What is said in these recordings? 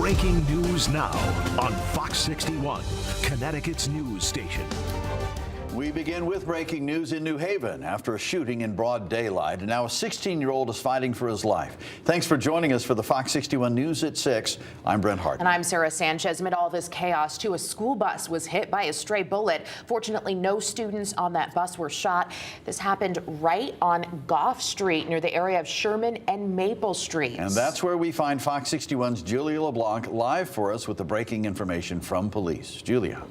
Breaking news now on Fox 61, Connecticut's news station. We begin with breaking news in New Haven. After a shooting in broad daylight, and now a 16-year-old is fighting for his life. Thanks for joining us for the Fox 61 News at 6. I'm Brent Hart. And I'm Sarah Sanchez. Amid all this chaos, too, a school bus was hit by a stray bullet. Fortunately, no students on that bus were shot. This happened right on Goff Street near the area of Sherman and Maple Streets. And that's where we find Fox 61's Julia LeBlanc live for us with the breaking information from police. Julia.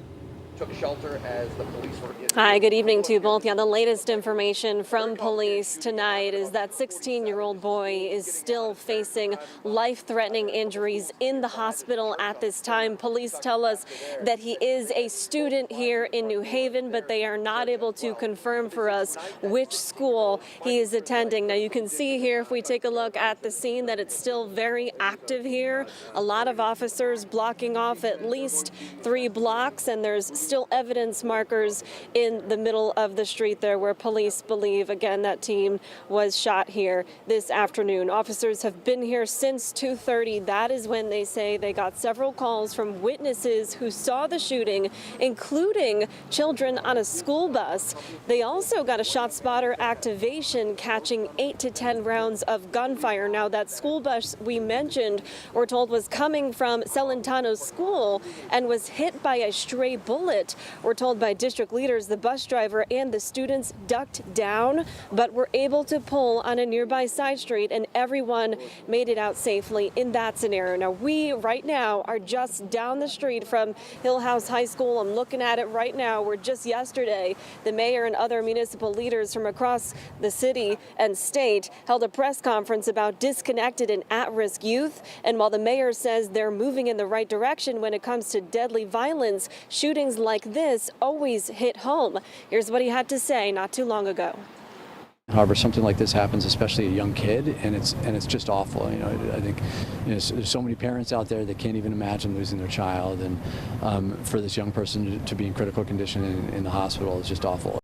Took shelter as the police were in. Hi, good evening to you both. Yeah, the latest information from police tonight is that 16-year-old boy is still facing life-threatening injuries in the hospital at this time. Police tell us that he is a student here in New Haven, but they are not able to confirm for us which school he is attending. Now, you can see here, if we take a look at the scene, that it's still very active here. A lot of officers blocking off at least 3 blocks, and there's still evidence markers in the middle of the street there where police believe, again, that team was shot here this afternoon. Officers have been here since 2:30. That is when they say they got several calls from witnesses who saw the shooting, including children on a school bus. They also got a shot spotter activation catching 8 to 10 rounds of gunfire. Now, that school bus we mentioned, we're told, was coming from Celentano School and was hit by a stray bullet. We're told by district leaders the bus driver and the students ducked down, but were able to pull on a nearby side street, and everyone made it out safely in that scenario. Now, we right now are just down the street from Hillhouse High School. I'm looking at it right now, where just yesterday the mayor and other municipal leaders from across the city and state held a press conference about disconnected and at-risk youth. And while the mayor says they're moving in the right direction when it comes to deadly violence, shootings like this always hit home. Here's what he had to say not too long ago. However, something like this happens, especially a young kid, and it's just awful. You know, I think there's so many parents out there that can't even imagine losing their child, and for this young person to be in critical condition in the hospital is just awful.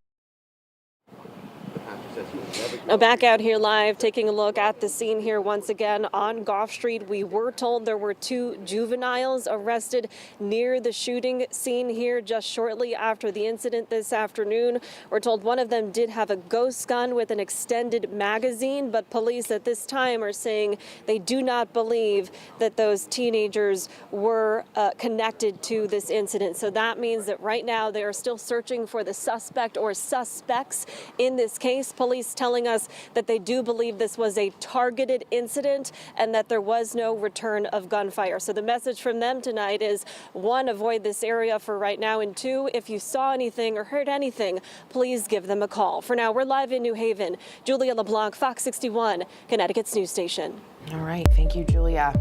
Now, back out here live, taking a look at the scene here once again on Goff Street. We were told there were 2 juveniles arrested near the shooting scene here just shortly after the incident this afternoon. We're told one of them did have a ghost gun with an extended magazine, but police at this time are saying they do not believe that those teenagers were connected to this incident. So that means that right now they are still searching for the suspect or suspects in this case. Police telling us that they do believe this was a targeted incident and that there was no return of gunfire. So the message from them tonight is, 1, avoid this area for right now, and 2, if you saw anything or heard anything, please give them a call. For now, we're live in New Haven. Julia LeBlanc, Fox 61, Connecticut's news station. All right. Thank you, Julia.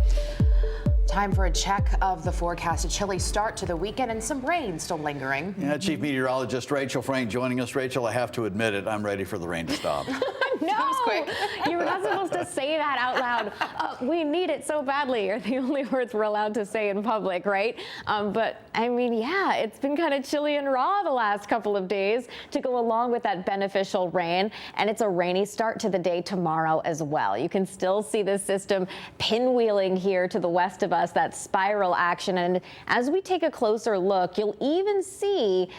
Time for a check of the forecast. A chilly start to the weekend and some rain still lingering. Yeah, Chief Meteorologist Rachel Frank joining us. Rachel, I have to admit it, I'm ready for the rain to stop. No, you were not supposed to say that out loud. We need it so badly are the only words we're allowed to say in public, right? But I mean, yeah, it's been kind of chilly and raw the last couple of days to go along with that beneficial rain. And it's a rainy start to the day tomorrow as well. You can still see this system pinwheeling here to the west of us, that spiral action. And as we take a closer look, you'll even see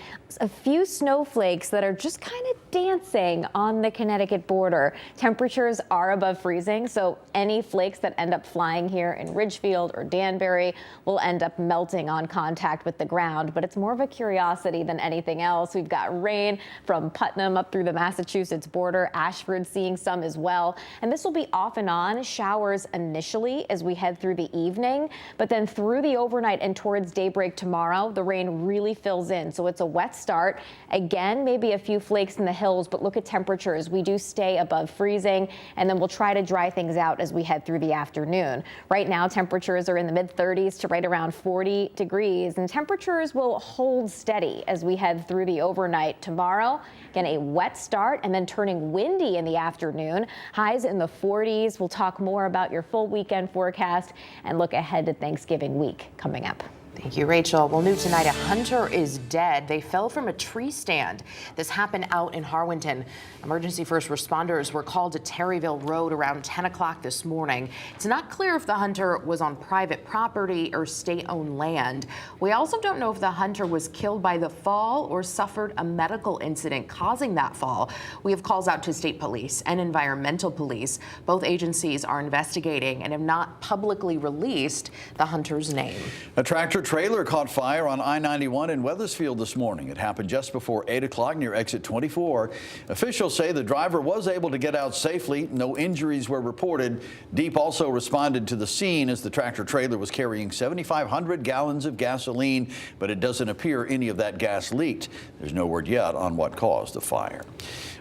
a few snowflakes that are just kind of dancing on the Connecticut border. Temperatures are above freezing, so any flakes that end up flying here in Ridgefield or Danbury will end up melting on contact with the ground, but it's more of a curiosity than anything else. We've got rain from Putnam up through the Massachusetts border, Ashford seeing some as well, and this will be off and on showers initially as we head through the evening, but then through the overnight and towards daybreak tomorrow, the rain really fills in, so it's a wet start. Again, maybe a few flakes in the hills, but look at temperatures. We do stay above freezing, and then we'll try to dry things out as we head through the afternoon. Right now, temperatures are in the mid-30s to right around 40 degrees, and temperatures will hold steady as we head through the overnight tomorrow. Again, a wet start and then turning windy in the afternoon. Highs in the 40s. We'll talk more about your full weekend forecast and look ahead to Thanksgiving week coming up. Thank you, Rachel. Well, new tonight, a hunter is dead. They fell from a tree stand. This happened out in Harwinton. Emergency first responders were called to Terryville Road around 10 o'clock this morning. It's not clear if the hunter was on private property or state-owned land. We also don't know if the hunter was killed by the fall or suffered a medical incident causing that fall. We have calls out to state police and environmental police. Both agencies are investigating and have not publicly released the hunter's name. A tractor-trailer caught fire on I-91 in Wethersfield this morning. It happened just before 8 o'clock near exit 24. Officials say the driver was able to get out safely. No injuries were reported. DEEP also responded to the scene as the tractor-trailer was carrying 7,500 gallons of gasoline, but it doesn't appear any of that gas leaked. There's no word yet on what caused the fire.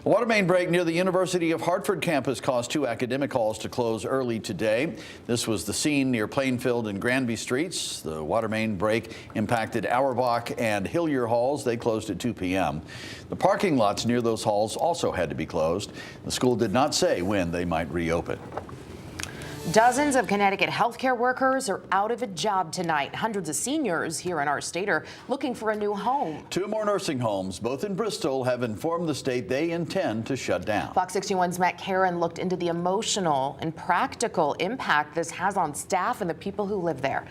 A water main break near the University of Hartford campus caused 2 academic halls to close early today. This was the scene near Plainfield and Granby Streets. The water main break impacted Auerbach and Hillier halls. They closed at 2 p.m. The parking lots near those halls also had to be closed. The school did not say when they might reopen. Dozens of Connecticut healthcare workers are out of a job tonight. Hundreds of seniors here in our state are looking for a new home. 2 more nursing homes, both in Bristol, have informed the state they intend to shut down. Fox 61's Matt Karen looked into the emotional and practical impact this has on staff and the people who live there.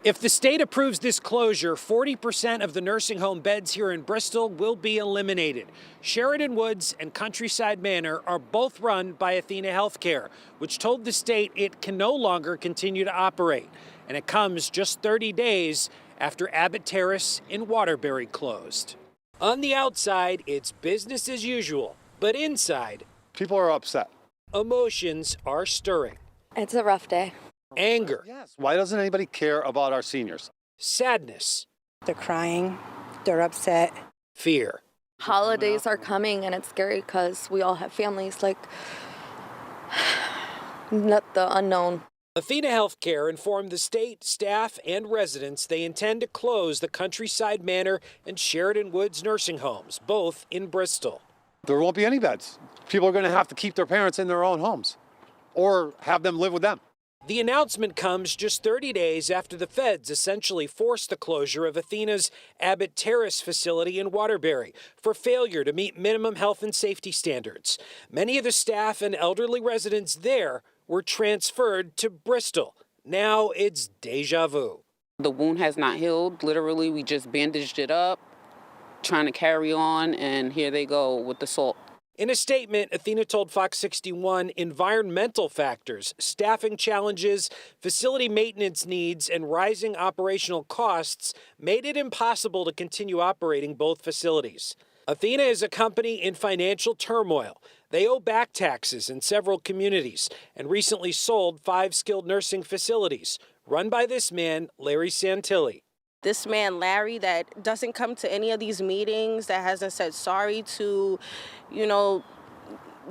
If the state approves this closure, 40% of the nursing home beds here in Bristol will be eliminated. Sheridan Woods and Countryside Manor are both run by Athena Healthcare, which told the state it can no longer continue to operate. And it comes just 30 days after Abbott Terrace in Waterbury closed. On the outside, it's business as usual, but inside, people are upset. Emotions are stirring. It's a rough day. Anger. Yes. Why doesn't anybody care about our seniors? Sadness. They're crying. They're upset. Fear. Holidays are coming and it's scary because we all have families, like not the unknown. Athena Healthcare informed the state, staff, and residents they intend to close the Countryside Manor and Sheridan Woods nursing homes, both in Bristol. There won't be any beds. People are going to have to keep their parents in their own homes or have them live with them. The announcement comes just 30 days after the feds essentially forced the closure of Athena's Abbott Terrace facility in Waterbury for failure to meet minimum health and safety standards. Many of the staff and elderly residents there were transferred to Bristol. Now it's deja vu. The wound has not healed. Literally, we just bandaged it up, trying to carry on, and here they go with the salt. In a statement, Athena told Fox 61 environmental factors, staffing challenges, facility maintenance needs, and rising operational costs made it impossible to continue operating both facilities. Athena is a company in financial turmoil. They owe back taxes in several communities and recently sold 5 skilled nursing facilities run by this man, Larry Santilli. This man, Larry, that doesn't come to any of these meetings, that hasn't said sorry to, the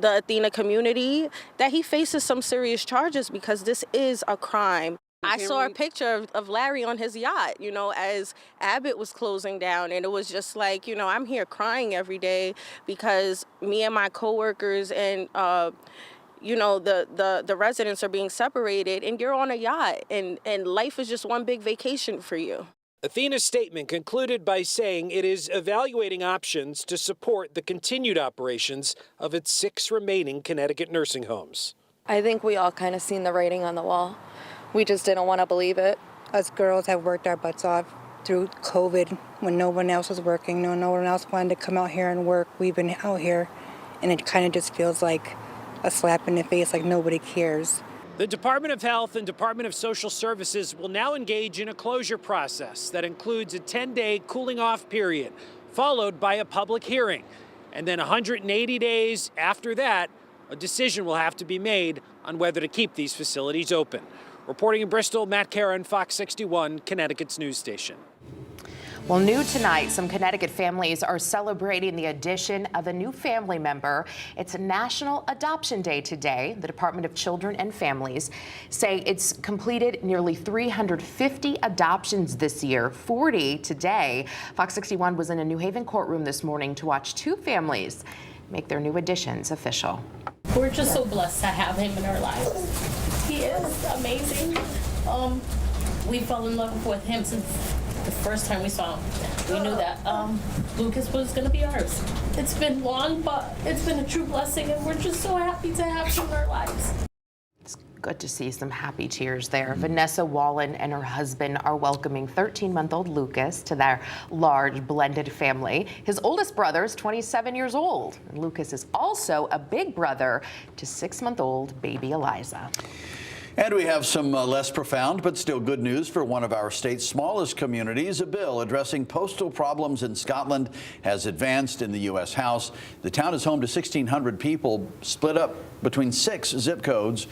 Athena community, that he faces some serious charges because this is a crime. I saw a picture of Larry on his yacht, as Abbott was closing down. And it was just like, I'm here crying every day because me and my coworkers and, the residents are being separated and you're on a yacht and life is just one big vacation for you. Athena's statement concluded by saying it is evaluating options to support the continued operations of its 6 remaining Connecticut nursing homes. I think we all kind of seen the writing on the wall. We just didn't want to believe it. Us girls have worked our butts off through COVID when no one else was working. No one else wanted to come out here and work. We've been out here, and it kind of just feels like a slap in the face, like nobody cares. The Department of Health and Department of Social Services will now engage in a closure process that includes a 10-day cooling-off period, followed by a public hearing. And then 180 days after that, a decision will have to be made on whether to keep these facilities open. Reporting in Bristol, Matt Karen, Fox 61, Connecticut's news station. Well, new tonight, some Connecticut families are celebrating the addition of a new family member. It's National Adoption Day today. The Department of Children and Families say it's completed nearly 350 adoptions this year, 40 today. Fox 61 was in a New Haven courtroom this morning to watch 2 families make their new additions official. We're just so blessed to have him in our lives. He is amazing. we fell in love with him since the first time we saw him. We knew that Lucas was going to be ours. It's been long, but it's been a true blessing, and we're just so happy to have him in our lives. It's good to see some happy tears there. Vanessa Wallen and her husband are welcoming 13-month-old Lucas to their large blended family. His oldest brother is 27 years old. And Lucas is also a big brother to 6-month-old baby Eliza. And we have some less profound but still good news for one of our state's smallest communities. A bill addressing postal problems in Scotland has advanced in the U.S. House. The town is home to 1,600 people split up between 6 zip codes.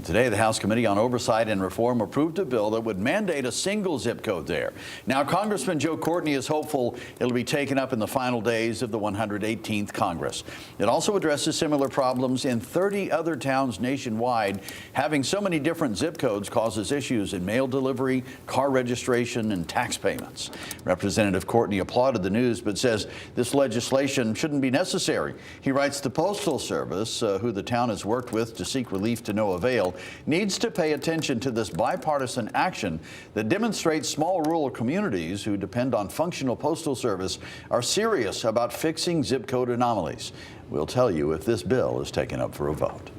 Today, the House Committee on Oversight and Reform approved a bill that would mandate a single zip code there. Now, Congressman Joe Courtney is hopeful it'll be taken up in the final days of the 118th Congress. It also addresses similar problems in 30 other towns nationwide. Having so many different zip codes causes issues in mail delivery, car registration, and tax payments. Representative Courtney applauded the news, but says this legislation shouldn't be necessary. He writes the Postal Service, who the town has worked with to seek relief to no avail, needs to pay attention to this bipartisan action that demonstrates small rural communities who depend on functional postal service are serious about fixing zip code anomalies. We'll tell you if this bill is taken up for a vote.